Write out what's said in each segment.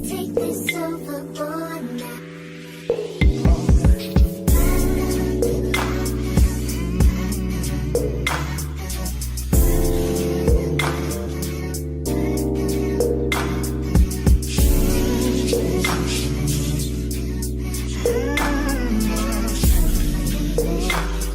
Take this overboard now.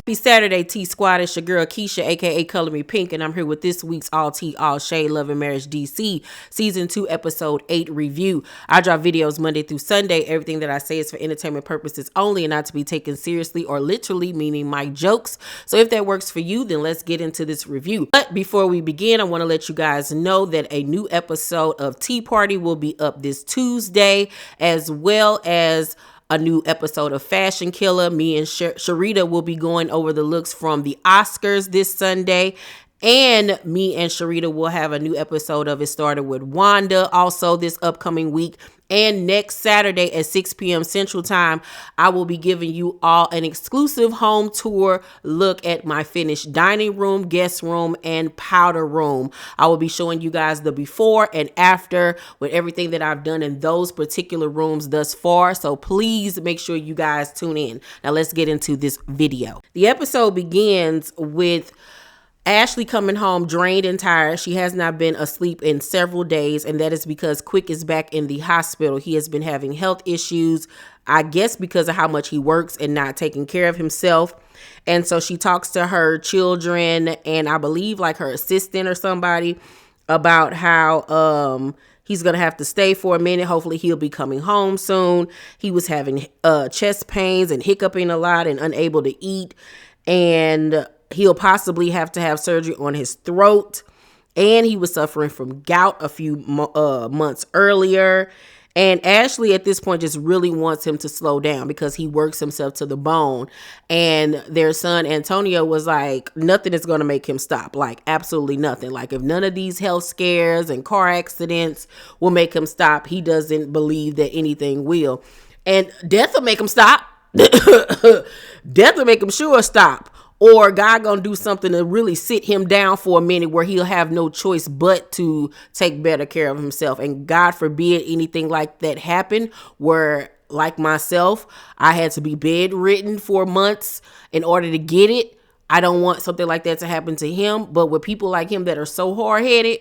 Happy Saturday, T Squad. It's your girl Keisha, aka Color Me Pink, and I'm here with this week's All Tea, All Shade, Love and Marriage DC Season 2, Episode 8 review. I drop videos Monday through Sunday. Everything that I say is for entertainment purposes only and not to be taken seriously or literally, meaning my jokes. So if that works for you, then let's get into this review. But before we begin, I want to let you guys know that a new episode of Tea Party will be up this Tuesday, as well as a new episode of Fashion Killer. Me and Sharita will be going over the looks from the Oscars this Sunday. And me and Sharita will have a new episode of It Started With Wanda also this upcoming week. And next Saturday at 6 p.m. Central Time, I will be giving you all an exclusive home tour look at my finished dining room, guest room, and powder room. I will be showing you guys the before and after with everything that I've done in those particular rooms thus far. So please make sure you guys tune in. Now let's get into this video. The episode begins with Ashley coming home drained and tired. She has not been asleep in several days, and that is because Quick is back in the hospital. He has been having health issues, I guess because of how much he works and not taking care of himself. And so she talks to her children and I believe like her assistant or somebody about how he's going to have to stay for a minute. Hopefully he'll be coming home soon. He was having chest pains and hiccuping a lot and unable to eat. And he'll possibly have to have surgery on his throat. And he was suffering from gout a few months earlier. And Ashley at this point just really wants him to slow down because he works himself to the bone. And their son Antonio was like, nothing is going to make him stop. Like absolutely nothing. Like if none of these health scares and car accidents will make him stop, he doesn't believe that anything will. And death will make him stop. Death will make him sure stop. Or God gonna do something to really sit him down for a minute where he'll have no choice but to take better care of himself. And God forbid anything like that happen where, like myself, I had to be bedridden for months in order to get it. I don't want something like that to happen to him. But with people like him that are so hard-headed,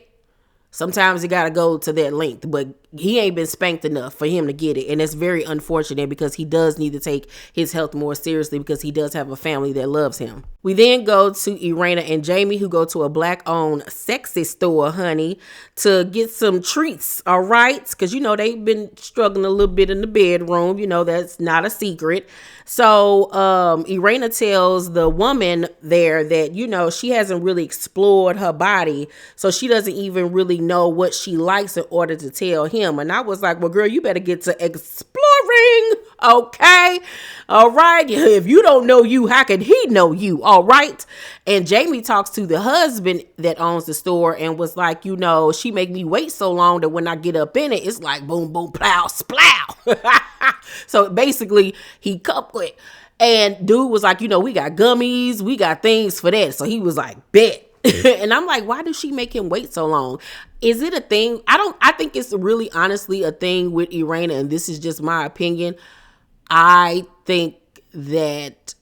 sometimes you got to go to that length, but he ain't been spanked enough for him to get it. And it's very unfortunate because he does need to take his health more seriously because he does have a family that loves him. We then go to Irena and Jamie, who go to a black-owned sexy store, honey, to get some treats, all right? Because, you know, they've been struggling a little bit in the bedroom. You know, that's not a secret. So Irena tells the woman there that, you know, she hasn't really explored her body. So she doesn't even really know what she likes in order to tell him. And I was like, well, girl, you better get to exploring. Okay. All right. If you don't know you, how can he know you? All right. And Jamie talks to the husband that owns the store and was like, you know, she make me wait so long that when I get up in it, it's like boom, boom, plow, splow. So basically he coupled. And dude was like, you know, we got gummies, we got things for that. So he was like, bet. And I'm like, why does she make him wait so long? Is it a thing? I think it's really honestly a thing with Irena, and this is just my opinion. I think that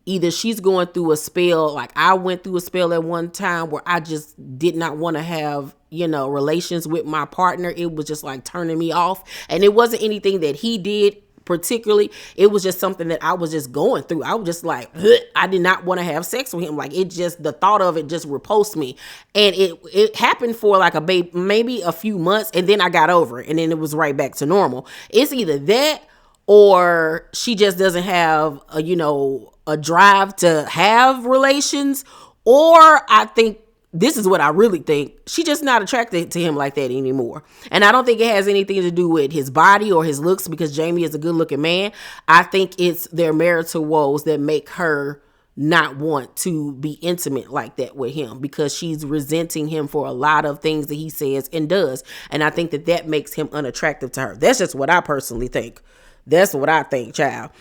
either she's going through a spell, like I went through a spell at one time where I just did not want to have, you know, relations with my partner. It was just like turning me off. And it wasn't anything that he did particularly. It was just something that I was just going through. I was just like, I did not want to have sex with him. Like it just, the thought of it just repulsed me. And it happened for like maybe a few months, and then I got over it, and then it was right back to normal. It's either that or she just doesn't have a drive to have relations, or I think this is what I really think. She's just not attracted to him like that anymore. And I don't think it has anything to do with his body or his looks, because Jamie is a good looking man. I think it's their marital woes that make her not want to be intimate like that with him, because she's resenting him for a lot of things that he says and does. And I think that makes him unattractive to her. That's just what I personally think. That's what I think, child.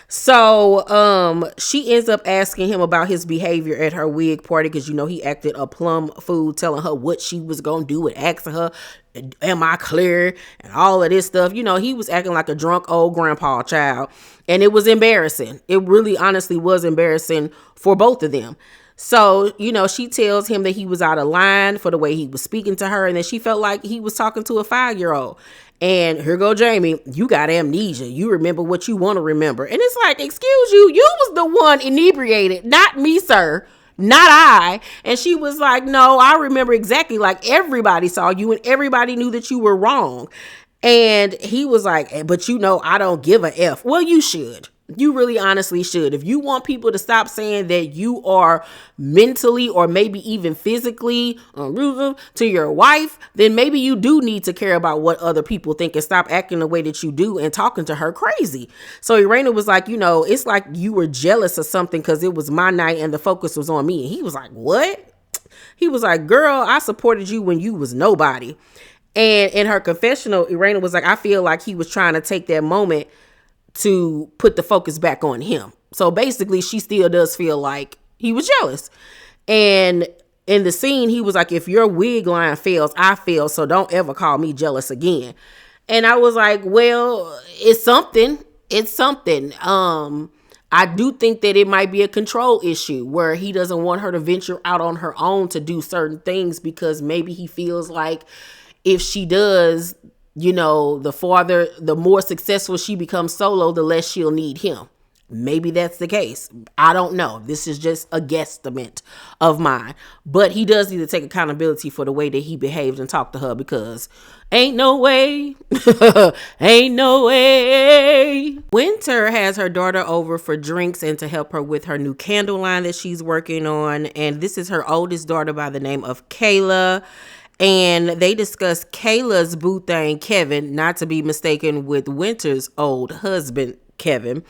So she ends up asking him about his behavior at her wig party, because he acted a plum fool, telling her what she was gonna do and asking her, am I clear, and all of this stuff. He was acting like a drunk old grandpa, child, and it was embarrassing. It really honestly was embarrassing for both of them. So, she tells him that he was out of line for the way he was speaking to her, and that she felt like he was talking to a 5-year-old. And here go Jamie, you got amnesia. You remember what you want to remember. And it's like, excuse you, you was the one inebriated, not me, sir. Not I. And she was like, no, I remember exactly, like everybody saw you and everybody knew that you were wrong. And he was like, but I don't give a F. Well, you should. You really honestly should. If you want people to stop saying that you are mentally or maybe even physically unruly to your wife, then maybe you do need to care about what other people think and stop acting the way that you do and talking to her crazy. So Irena was like, it's like you were jealous of something because it was my night and the focus was on me. And he was like, what? He was like, girl, I supported you when you was nobody. And in her confessional, Irena was like, I feel like he was trying to take that moment to put the focus back on him. So basically, she still does feel like he was jealous. And in the scene, he was like, if your wig line fails, I fail. So don't ever call me jealous again. And I was like, well, it's something. It's something. I do think that it might be a control issue where he doesn't want her to venture out on her own to do certain things, because maybe he feels like if she does, the more successful she becomes solo, the less she'll need him. Maybe that's the case. I don't know. This is just a guesstimate of mine. But he does need to take accountability for the way that he behaved and talked to her, because ain't no way. Ain't no way. Winter has her daughter over for drinks and to help her with her new candle line that she's working on. And this is her oldest daughter by the name of Kayla. And they discuss Kayla's boo thing, Kevin, not to be mistaken with Winter's old husband, Kevin.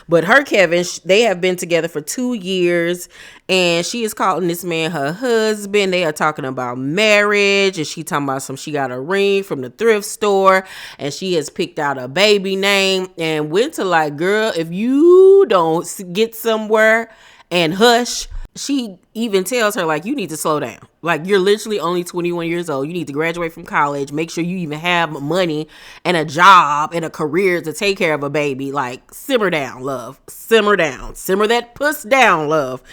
But her Kevin, they have been together for 2 years, and she is calling this man her husband. They are talking about marriage, and she talking about she got a ring from the thrift store, and she has picked out a baby name. And Winter like, girl, if you don't get somewhere and hush. She even tells her, like, you need to slow down. Like, you're literally only 21 years old. You need to graduate from college. Make sure you even have money and a job and a career to take care of a baby. Like, simmer down, love. Simmer down. Simmer that puss down, love.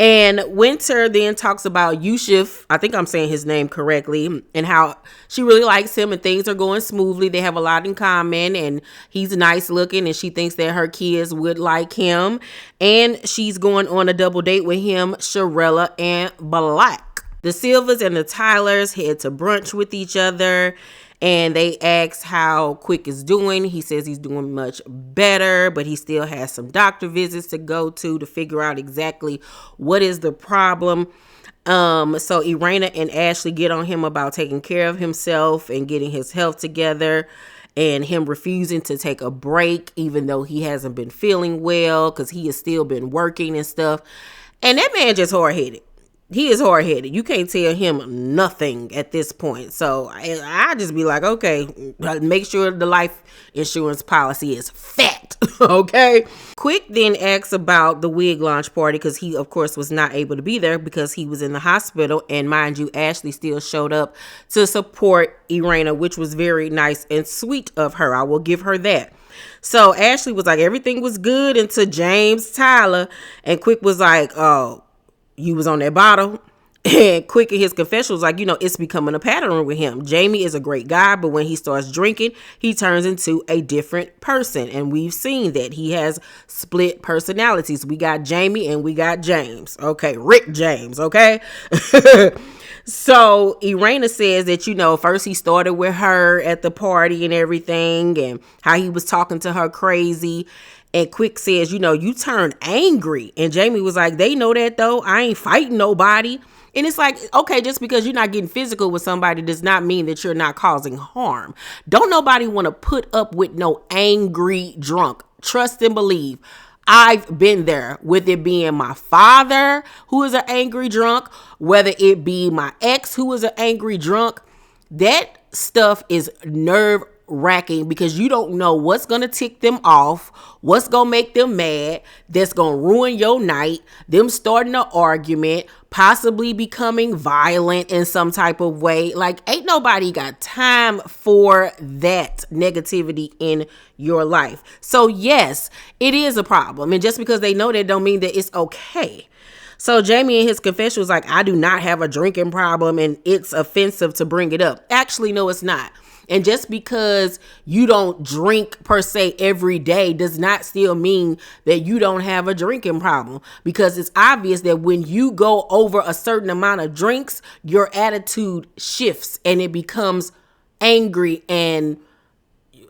And Winter then talks about Yusuf, I think I'm saying his name correctly, and how she really likes him and things are going smoothly. They have a lot in common, and he's nice looking, and she thinks that her kids would like him. And she's going on a double date with him, Sharella, and Black. The Silvers and the Tylers head to brunch with each other, and they ask how Quick is doing. He says he's doing much better, but he still has some doctor visits to go to figure out exactly what is the problem. So Irena and Ashley get on him about taking care of himself and getting his health together, and him refusing to take a break, even though he hasn't been feeling well, because he has still been working and stuff. And that man just hard-headed. He is hard-headed. You can't tell him nothing at this point. So I just be like, okay, make sure the life insurance policy is fat, okay? Quick then asks about the wig launch party, because he, of course, was not able to be there because he was in the hospital. And mind you, Ashley still showed up to support Irena, which was very nice and sweet of her. I will give her that. So Ashley was like, everything was good until James Tyler. And Quick was like, oh, you was on that bottle. And Quick in his confession was like, it's becoming a pattern with him. Jamie is a great guy, but when he starts drinking, he turns into a different person. And we've seen that he has split personalities. We got Jamie and we got James. Okay, Rick James, okay? So Irena says that, first he started with her at the party and everything, and how he was talking to her crazy. And Quick says, you turned angry. And Jamie was like, they know that though. I ain't fighting nobody. And it's like, okay, just because you're not getting physical with somebody does not mean that you're not causing harm. Don't nobody want to put up with no angry drunk. Trust and believe. I've been there, with it being my father who is an angry drunk, whether it be my ex who is an angry drunk. That stuff is nerve racking because you don't know what's going to tick them off, what's going to make them mad, that's going to ruin your night, them starting an argument, possibly becoming violent in some type of way. Like, ain't nobody got time for that negativity in your life. So yes, it is a problem. And just because they know that don't mean that it's okay. So Jamie in his confession was like, I do not have a drinking problem and it's offensive to bring it up. Actually, no, it's not. And just because you don't drink per se every day does not still mean that you don't have a drinking problem, because it's obvious that when you go over a certain amount of drinks, your attitude shifts and it becomes angry and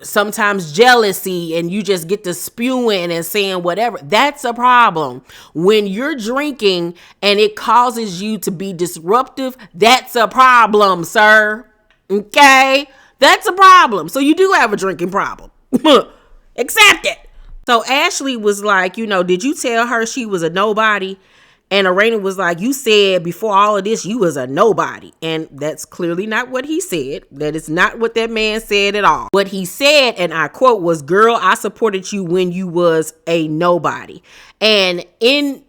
sometimes jealousy, and you just get to spewing and saying whatever. That's a problem. When you're drinking and it causes you to be disruptive, that's a problem, sir. Okay? That's a problem. So you do have a drinking problem. Accept it. So Ashley was like, did you tell her she was a nobody? And Arena was like, you said before all of this, you was a nobody. And that's clearly not what he said. That is not what that man said at all. What he said, and I quote, was, girl, I supported you when you was a nobody. And in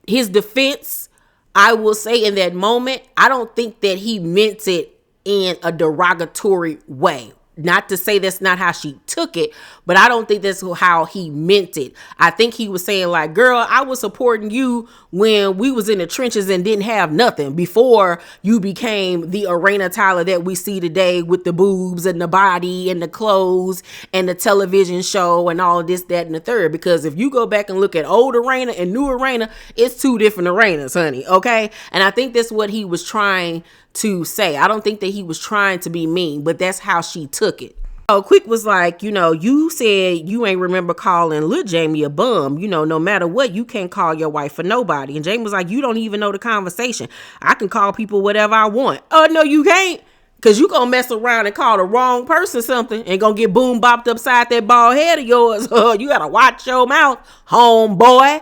his defense, I will say in that moment, I don't think that he meant it in a derogatory way. Not to say that's not how she took it, but I don't think that's how he meant it. I think he was saying like, girl, I was supporting you when we was in the trenches and didn't have nothing before you became the Arena Tyler that we see today with the boobs and the body and the clothes and the television show and all of this, that, and the third. Because if you go back and look at old Arena and new Arena, it's two different Arenas, honey. Okay. And I think that's what he was trying to say. I don't think that he was trying to be mean, but that's how she took it. So Quick was like, you said you ain't remember calling Lil Jamie a bum. No matter what, you can't call your wife a nobody. And Jamie was like, you don't even know the conversation. I can call people whatever I want. Oh, no, you can't. Because you going to mess around and call the wrong person something and going to get boom bopped upside that bald head of yours. You got to watch your mouth, homeboy.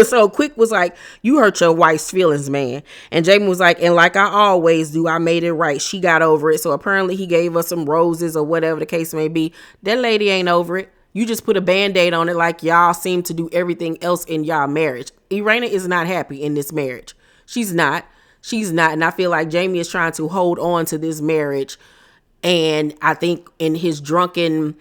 So Quick was like, you hurt your wife's feelings, man. And Jamie was like, and like I always do, I made it right. She got over it. So apparently he gave us some roses or whatever the case may be. That lady ain't over it. You just put a band-aid on it like y'all seem to do everything else in y'all marriage. Irena is not happy in this marriage. She's not. She's not. And I feel like Jamie is trying to hold on to this marriage. And I think in his drunken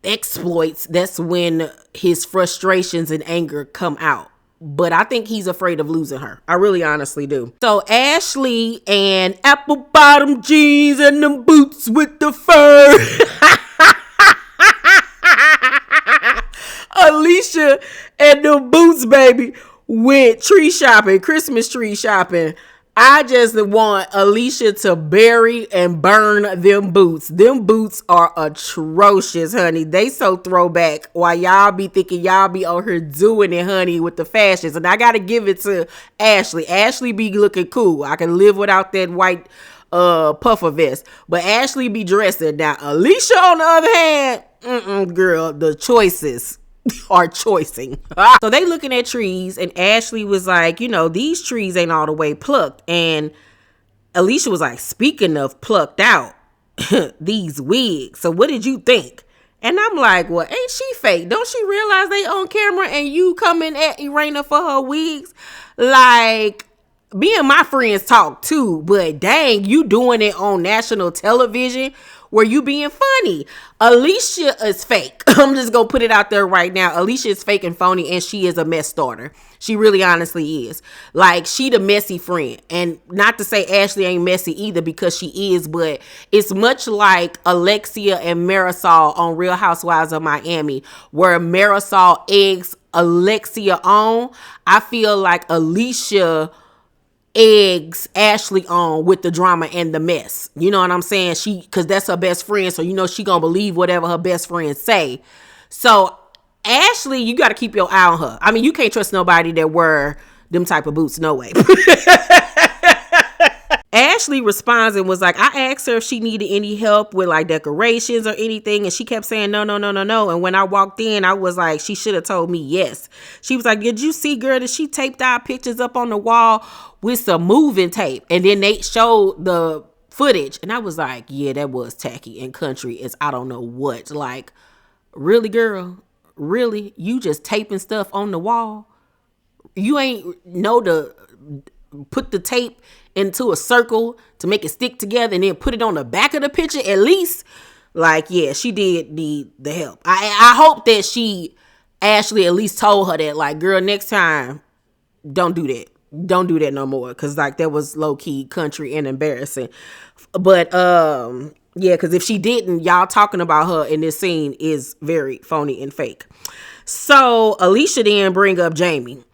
exploits, that's when his frustrations and anger come out. But I think he's afraid of losing her. I really honestly do. So Ashley and apple bottom jeans and them boots with the fur. Alicia and them boots, baby, went Christmas tree shopping. I just want Alicia to bury and burn them boots. Them boots are atrocious, honey. They so throwback while y'all be thinking y'all be on here doing it, honey, with the fashions. And I got to give it to Ashley. Ashley be looking cool. I can live without that white puffer vest. But Ashley be dressing. Now, Alicia, on the other hand, girl, the choices are choicing. So they looking at trees, and Ashley was like, these trees ain't all the way plucked. And Alicia was like, speaking of plucked out, these wigs. So what did you think? And I'm like, well, ain't she fake? Don't she realize they on camera and you coming at Irena for her wigs? Like, me and my friends talk too, but dang, you doing it on national television where you being funny. Alicia is fake. I'm just gonna put it out there right now. Alicia is fake and phony, and she is a mess starter. She really honestly is. Like, she the messy friend. And not to say Ashley ain't messy either, because she is, but it's much like Alexia and Marisol on Real Housewives of Miami, where Marisol eggs Alexia on. I feel like Alicia eggs Ashley on with the drama and the mess. You know what I'm saying? Because that's her best friend, so she gonna believe whatever her best friend say. So Ashley, you got to keep your eye on her. I mean, you can't trust nobody that wear them type of boots. No way. Ashley responds and was like, I asked her if she needed any help with like decorations or anything, and she kept saying no. And when I walked in, I was like, she should have told me yes. She was like, did you see, girl, that she taped our pictures up on the wall with some moving tape? And then they showed the footage. And I was like, yeah, that was tacky and country as I don't know what. Like, really, girl? Really? You just taping stuff on the wall? You ain't know to put the tape into a circle to make it stick together and then put it on the back of the picture at least? Like, yeah, she did need the help. I hope that Ashley at least told her that, like, girl, next time, don't do that. Don't do that no more. Cause like that was low key country and embarrassing. But yeah, cause if she didn't, y'all talking about her in this scene is very phony and fake. So Alicia then bring up Jamie.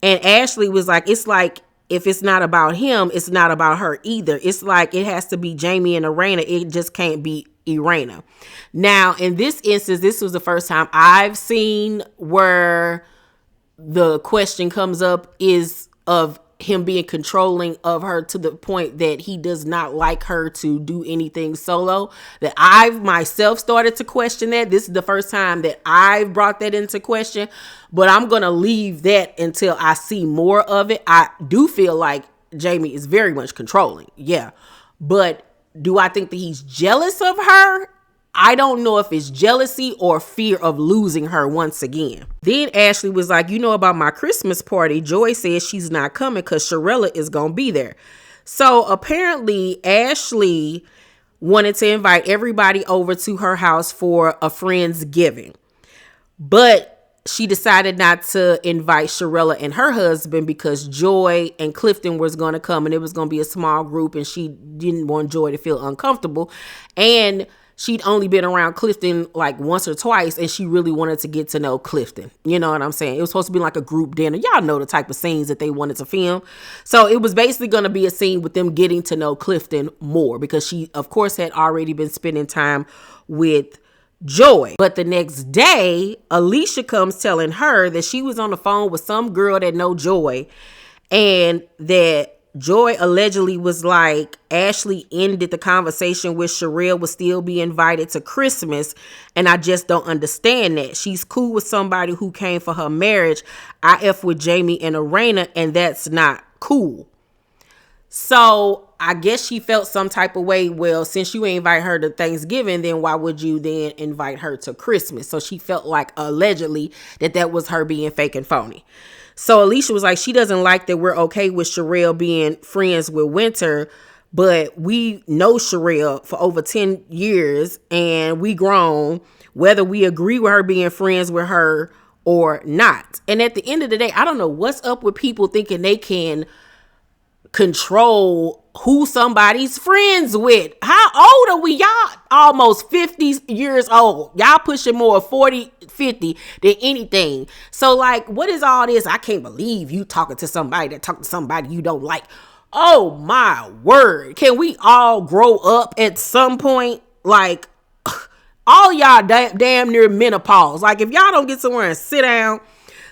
And Ashley was like, it's like, if it's not about him, it's not about her either. It's like it has to be Jamie and Irena. It just can't be Irena. Now, in this instance, this was the first time I've seen where the question comes up is of him being controlling of her to the point that he does not like her to do anything solo. That I've myself started to question that. This is the first time that I've brought that into question, but I'm going to leave that until I see more of it. I do feel like Jamie is very much controlling. Yeah. But do I think that he's jealous of her? I don't know if it's jealousy or fear of losing her once again. Then Ashley was like, you know about my Christmas party? Joy says she's not coming because Sharella is going to be there. So apparently Ashley wanted to invite everybody over to her house for a Friendsgiving. But she decided not to invite Sharella and her husband because Joy and Clifton was going to come and it was going to be a small group and she didn't want Joy to feel uncomfortable. And she'd only been around Clifton like once or twice and she really wanted to get to know Clifton. You know what I'm saying? It was supposed to be like a group dinner. Y'all know the type of scenes that they wanted to film. So it was basically going to be a scene with them getting to know Clifton more because she, of course, had already been spending time with Joy. But the next day, Alicia comes telling her that she was on the phone with some girl that know Joy and that Joy allegedly was like, Ashley ended the conversation with Sherelle would still be invited to Christmas. And I just don't understand that. She's cool with somebody who came for her marriage. I F with Jamie and Irena, and that's not cool. So I guess she felt some type of way. Well, since you ain't invite her to Thanksgiving, then why would you then invite her to Christmas? So she felt like allegedly that was her being fake and phony. So Alicia was like, she doesn't like that we're okay with Sherelle being friends with Winter, but we know Sherelle for over 10 years and we grown, whether we agree with her being friends with her or not. And at the end of the day, I don't know what's up with people thinking they can control who somebody's friends with. How old are we? Y'all almost 50 years old. Y'all pushing more 40, 50 than anything. So like, what is all this? I can't believe you talking to somebody that talk to somebody you don't like. Oh my word. Can we all grow up at some point? Like, all y'all damn near menopause. Like, if y'all don't get somewhere and sit down.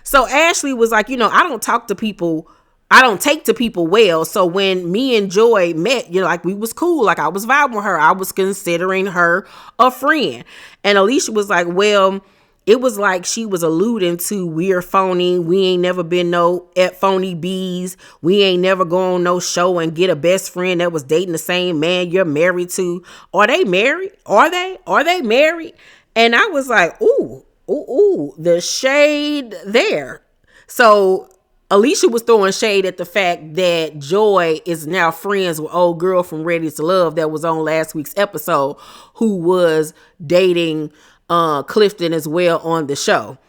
So Ashley was like, you know, I don't take to people well. So when me and Joy met, you know, like we was cool. Like I was vibing with her. I was considering her a friend. And Alicia was like, well, it was like she was alluding to we're phony. We ain't never been no at phony bees. We ain't never go on no show and get a best friend that was dating the same man you're married to. Are they married? Are they married? And I was like, ooh, the shade there. So Alicia was throwing shade at the fact that Joy is now friends with old girl from Ready to Love that was on last week's episode who was dating Clifton as well on the show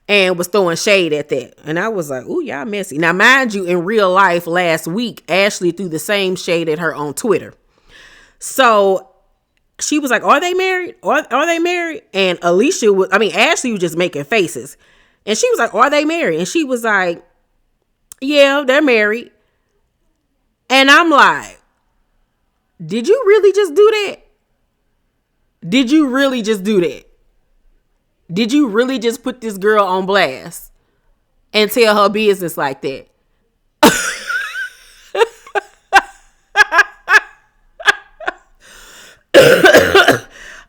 and was throwing shade at that. And I was like, ooh, y'all messy. Now, mind you, in real life last week, Ashley threw the same shade at her on Twitter. So she was like, are they married? Are they married? And Ashley was just making faces. And she was like, are they married? And she was like, yeah, they're married. And I'm like, did you really just do that? Did you really just do that? Did you really just put this girl on blast and tell her business like that?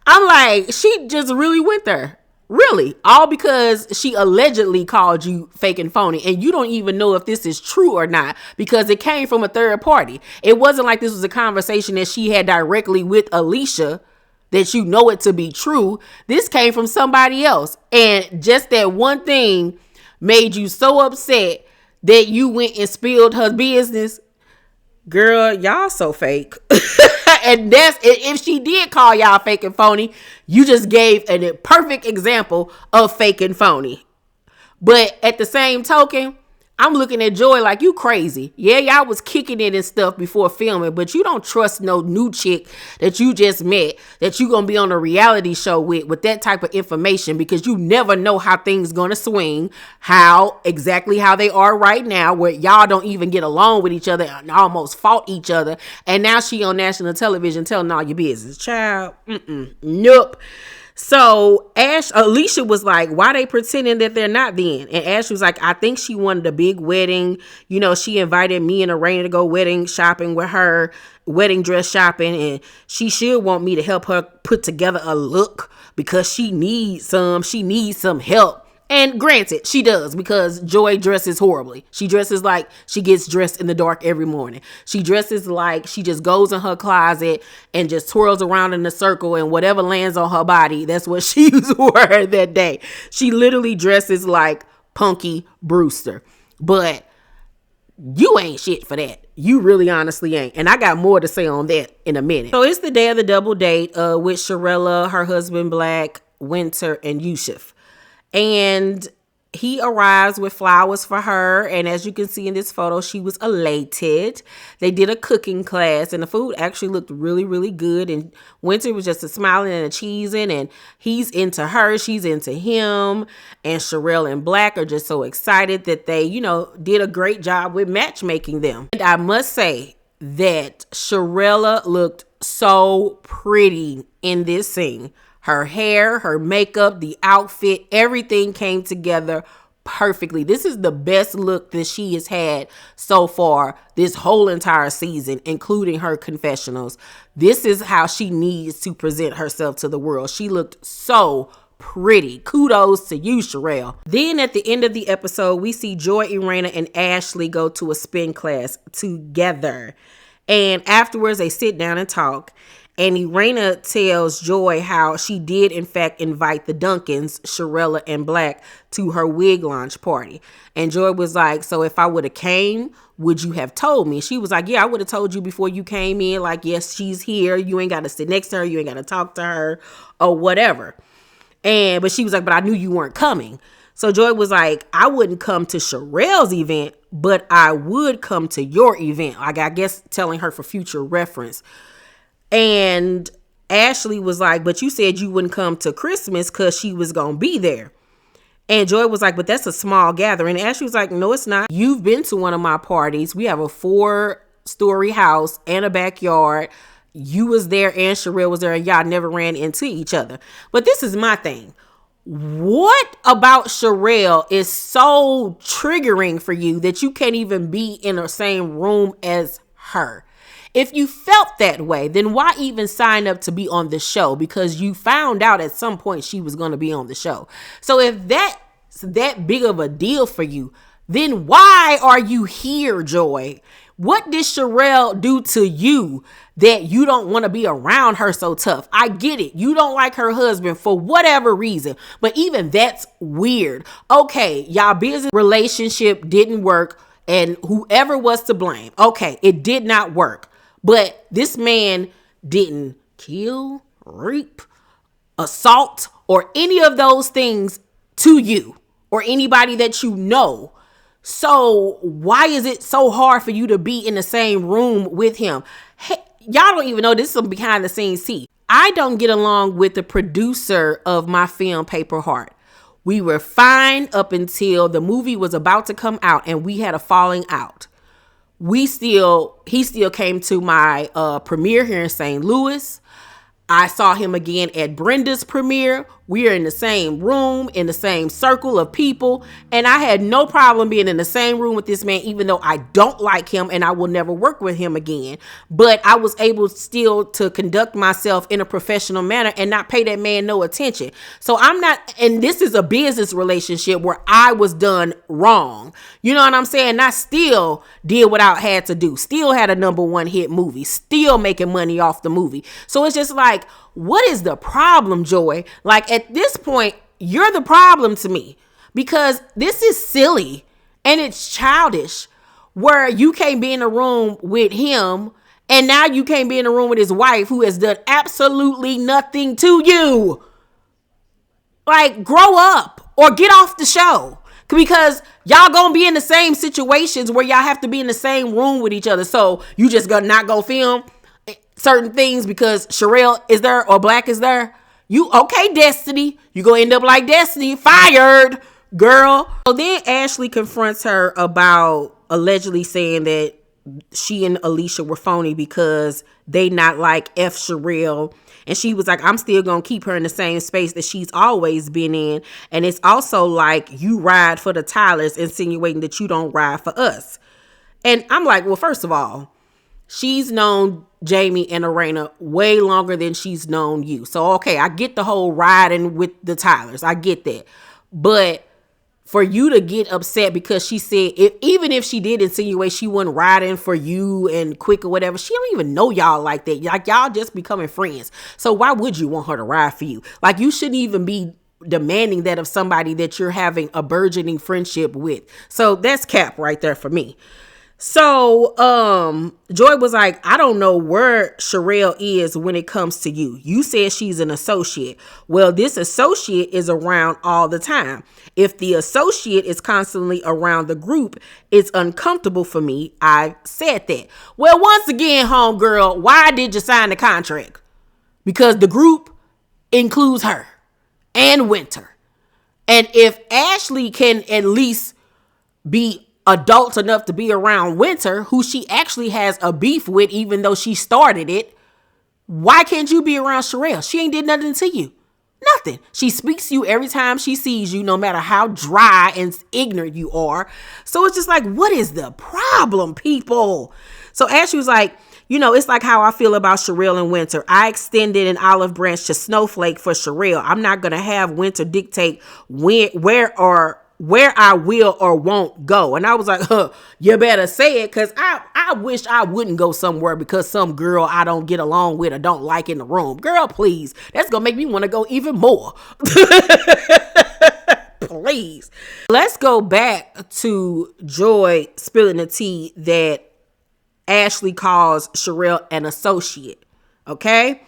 I'm like, she just really went there. Really, all because she allegedly called you fake and phony, and you don't even know if this is true or not because it came from a third party. It wasn't like this was a conversation that she had directly with Alicia that you know it to be true. This came from somebody else, and just that one thing made you so upset that you went and spilled her business. Girl, y'all so fake. And that's, if she did call y'all fake and phony, you just gave a perfect example of fake and phony. But at the same token, I'm looking at Joy like, you crazy. Yeah, y'all was kicking it and stuff before filming, but you don't trust no new chick that you just met that you gonna be on a reality show with that type of information, because you never know how things gonna swing, exactly how they are right now, where y'all don't even get along with each other and almost fought each other. And now she on national television telling all your business. Child, nope. So Alicia was like, why they pretending that they're not then? And Ash was like, I think she wanted a big wedding. You know, she invited me and Arena to go wedding shopping with her, wedding dress shopping. And she should want me to help her put together a look because she needs some help. And granted, she does, because Joy dresses horribly. She dresses like she gets dressed in the dark every morning. She dresses like she just goes in her closet and just twirls around in a circle, and whatever lands on her body, that's what she wore that day. She literally dresses like Punky Brewster. But you ain't shit for that. You really honestly ain't. And I got more to say on that in a minute. So it's the day of the double date with Sharella, her husband Black, Winter, and Yusuf. And he arrives with flowers for her. And as you can see in this photo, she was elated. They did a cooking class and the food actually looked really, really good. And Winter was just a smiling and a cheesing, and he's into her. She's into him. And Sharelle and Black are just so excited that they, did a great job with matchmaking them. And I must say that Sharella looked so pretty in this scene. Her hair, her makeup, the outfit, everything came together perfectly. This is the best look that she has had so far this whole entire season, including her confessionals. This is how she needs to present herself to the world. She looked so pretty. Kudos to you, Sharelle. Then at the end of the episode, we see Joy, Irena, and Ashley go to a spin class together. And afterwards, they sit down and talk. And Irena tells Joy how she did, in fact, invite the Duncans, Sharella and Black, to her wig launch party. And Joy was like, so if I would have came, would you have told me? She was like, yeah, I would have told you before you came in. Like, yes, she's here. You ain't got to sit next to her. You ain't got to talk to her or whatever. But she was like, but I knew you weren't coming. So Joy was like, I wouldn't come to Sharelle's event, but I would come to your event. Like, I guess telling her for future reference. And Ashley was like, but you said you wouldn't come to Christmas because she was going to be there. And Joy was like, but that's a small gathering. And Ashley was like, no, it's not. You've been to one of my parties. We have a 4-story house and a backyard. You was there and Sharelle was there, and y'all never ran into each other. But this is my thing. What about Sharelle is so triggering for you that you can't even be in the same room as her? If you felt that way, then why even sign up to be on the show? Because you found out at some point she was going to be on the show. So if that's that big of a deal for you, then why are you here, Joy? What did Sharelle do to you that you don't want to be around her so tough? I get it. You don't like her husband for whatever reason, but even that's weird. Okay, y'all business relationship didn't work, and whoever was to blame. Okay, it did not work. But this man didn't kill, rape, assault, or any of those things to you or anybody that you know. So why is it so hard for you to be in the same room with him? Hey, y'all don't even know this is some behind the scenes tea. I don't get along with the producer of my film, Paper Heart. We were fine up until the movie was about to come out and we had a falling out. He still came to my premiere here in St. Louis. I saw him again at Brenda's premiere. We are in the same room, in the same circle of people. And I had no problem being in the same room with this man, even though I don't like him and I will never work with him again. But I was able still to conduct myself in a professional manner and not pay that man no attention. So I'm not, and this is a business relationship where I was done wrong. You know what I'm saying? I still did what I had to do. Still had a #1 hit movie. Still making money off the movie. So it's just like, what is the problem, Joy? Like, at this point, you're the problem to me, because this is silly and it's childish, where you can't be in a room with him and now you can't be in a room with his wife, who has done absolutely nothing to you. Like, grow up or get off the show, because y'all gonna be in the same situations where y'all have to be in the same room with each other. So you just gonna not go film certain things because Sherelle is there or Black is there? You okay, Destiny? You gonna end up like Destiny, fired, girl. So then Ashley confronts her about allegedly saying that she and Alicia were phony because they not like F Sherelle. And she was like, I'm still gonna keep her in the same space that she's always been in. And it's also like, you ride for the Tylers, insinuating that you don't ride for us. And I'm like, well, first of all, she's known Jamie and Arena way longer than she's known you. So, okay, I get the whole riding with the Tylers. I get that. But for you to get upset because she said, even if she did insinuate she wasn't riding for you and Quick or whatever, she don't even know y'all like that. Like, y'all just becoming friends. So why would you want her to ride for you? Like, you shouldn't even be demanding that of somebody that you're having a burgeoning friendship with. So that's cap right there for me. So, Joy was like, I don't know where Sherelle is when it comes to you. You said she's an associate. Well, this associate is around all the time. If the associate is constantly around the group, it's uncomfortable for me. I said that. Well, once again, homegirl, why did you sign the contract? Because the group includes her and Winter. And if Ashley can at least be adults enough to be around Winter, who she actually has a beef with, even though she started it, why can't you be around Sherelle? She ain't did nothing to you. Nothing. She speaks to you every time she sees you, no matter how dry and ignorant you are. So it's just like, what is the problem, people? So Ashley was like, you know, it's like how I feel about Sherelle and Winter. I extended an olive branch to Snowflake for Sherelle. I'm not going to have Winter dictate where I will or won't go. And I was like, you better say it, because I wish I wouldn't go somewhere because some girl I don't get along with or don't like in the room. Girl, please. That's going to make me want to go even more. Please. Let's go back to Joy spilling the tea that Ashley calls Sherelle an associate. Okay?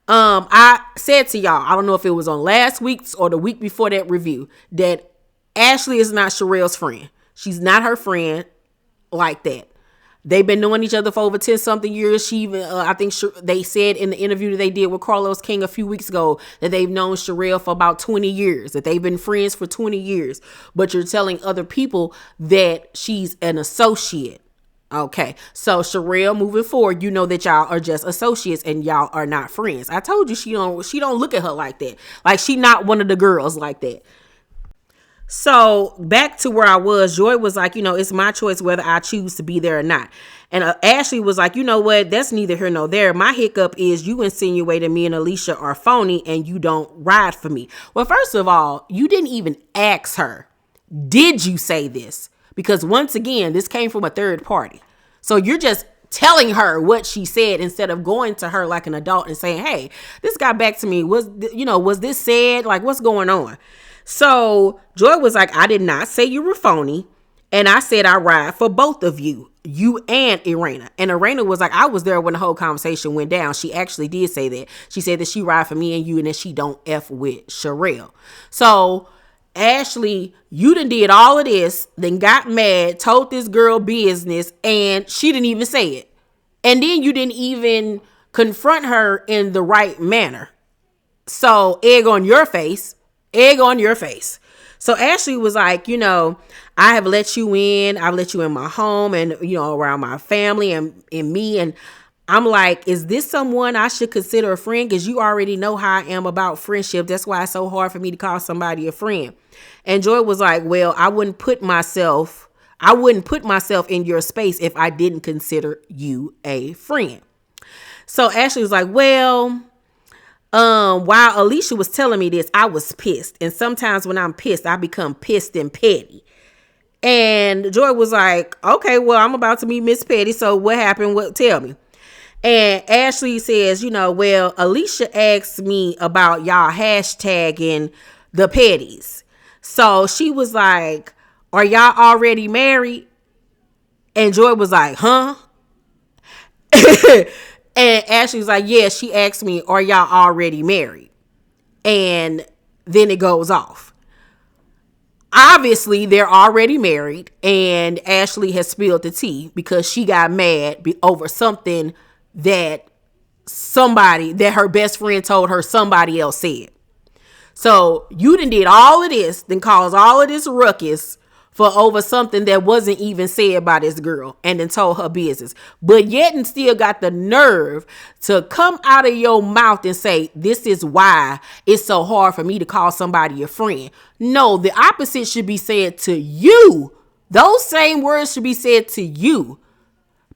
I said to y'all, I don't know if it was on last week's or the week before that review, that Ashley is not Sherelle's friend. She's not her friend like that. They've been knowing each other for over 10 something years. She even, I think they said in the interview that they did with Carlos King a few weeks ago that they've known Sherelle for about 20 years, that they've been friends for 20 years. But you're telling other people that she's an associate. Okay, so Sherelle, moving forward, you know that y'all are just associates and y'all are not friends. I told you she don't look at her like that. Like, she not one of the girls like that. So back to where I was, Joy was like, you know, it's my choice whether I choose to be there or not. And Ashley was like, you know what? That's neither here nor there. My hiccup is you insinuated me and Alicia are phony and you don't ride for me. Well, first of all, you didn't even ask her, did you say this? Because once again, this came from a third party. So you're just telling her what she said instead of going to her like an adult and saying, hey, this got back to me. Was this said? Like, what's going on? So Joy was like, I did not say you were phony. And I said I ride for both of you and Irena. And Irena was like, I was there when the whole conversation went down. She actually did say that. She said that she ride for me and you and that she don't F with Sherelle. So Ashley, you done did all of this, then got mad, told this girl business, and she didn't even say it. And then you didn't even confront her in the right manner. So egg on your face. So Ashley was like, you know, I have let you in. I've let you in my home and, you know, around my family and me. And I'm like, is this someone I should consider a friend? Because you already know how I am about friendship. That's why it's so hard for me to call somebody a friend. And Joy was like, well, I wouldn't put myself in your space if I didn't consider you a friend. So Ashley was like, well, while Alicia was telling me this, I was pissed. And sometimes when I'm pissed, I become pissed and petty. And Joy was like, okay, well, I'm about to meet Miss Petty. So what happened? Tell me. And Ashley says, well, Alicia asked me about y'all hashtagging the petties. So she was like, are y'all already married? And Joy was like, huh? And Ashley was like, yeah, she asked me, are y'all already married? And then it goes off. Obviously, they're already married, and Ashley has spilled the tea because she got mad over something that her best friend told her somebody else said. So you done did all of this, then caused all of this ruckus for over something that wasn't even said by this girl, and then told her business. But yet and still got the nerve to come out of your mouth and say, this is why it's so hard for me to call somebody a friend. No, the opposite should be said to you. Those same words should be said to you.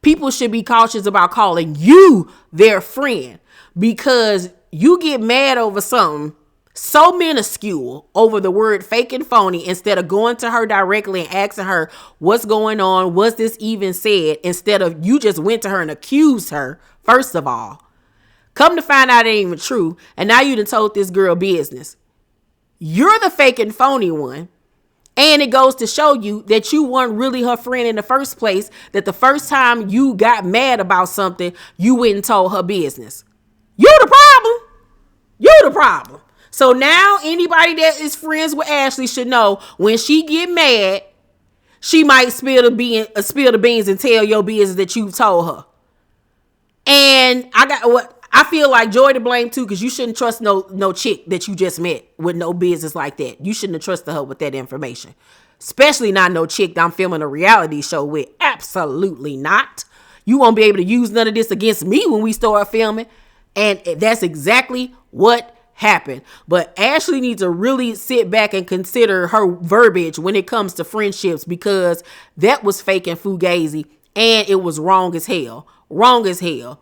People should be cautious about calling you their friend because you get mad over something so minuscule, over the word fake and phony, instead of going to her directly and asking her what's going on, was this even said, instead of you just went to her and accused her. First of all, come to find out it ain't even true, and now you done told this girl business. You're the fake and phony one. And it goes to show you that you weren't really her friend in the first place, that the first time you got mad about something, you went and told her business. You the problem. You the problem. So now anybody that is friends with Ashley should know when she get mad, she might spill the beans and tell your business that you told her. And I feel like Joy to blame too, because you shouldn't trust no chick that you just met with no business like that. You shouldn't have trusted her with that information. Especially not no chick that I'm filming a reality show with. Absolutely not. You won't be able to use none of this against me when we start filming. And that's exactly what happened. But Ashley needs to really sit back and consider her verbiage when it comes to friendships, because that was fake and fugazi, and it was wrong as hell. Wrong as hell.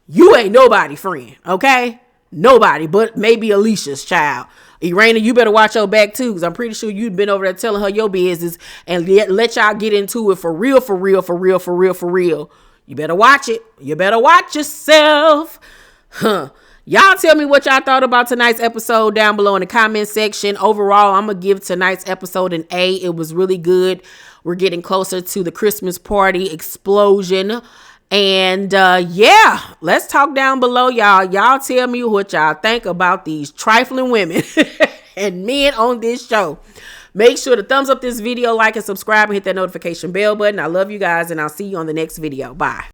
You ain't nobody friend, okay? Nobody, but maybe Alicia's child. Irena, you better watch your back too, because I'm pretty sure you've been over there telling her your business and let y'all get into it for real, for real, for real, for real, for real. You better watch it. You better watch yourself. Y'all tell me what y'all thought about tonight's episode down below in the comment section. Overall, I'm going to give tonight's episode an A. It was really good. We're getting closer to the Christmas party explosion. And yeah, let's talk down below, y'all. Y'all tell me what y'all think about these trifling women and men on this show. Make sure to thumbs up this video, like and subscribe, and hit that notification bell button. I love you guys, and I'll see you on the next video. Bye.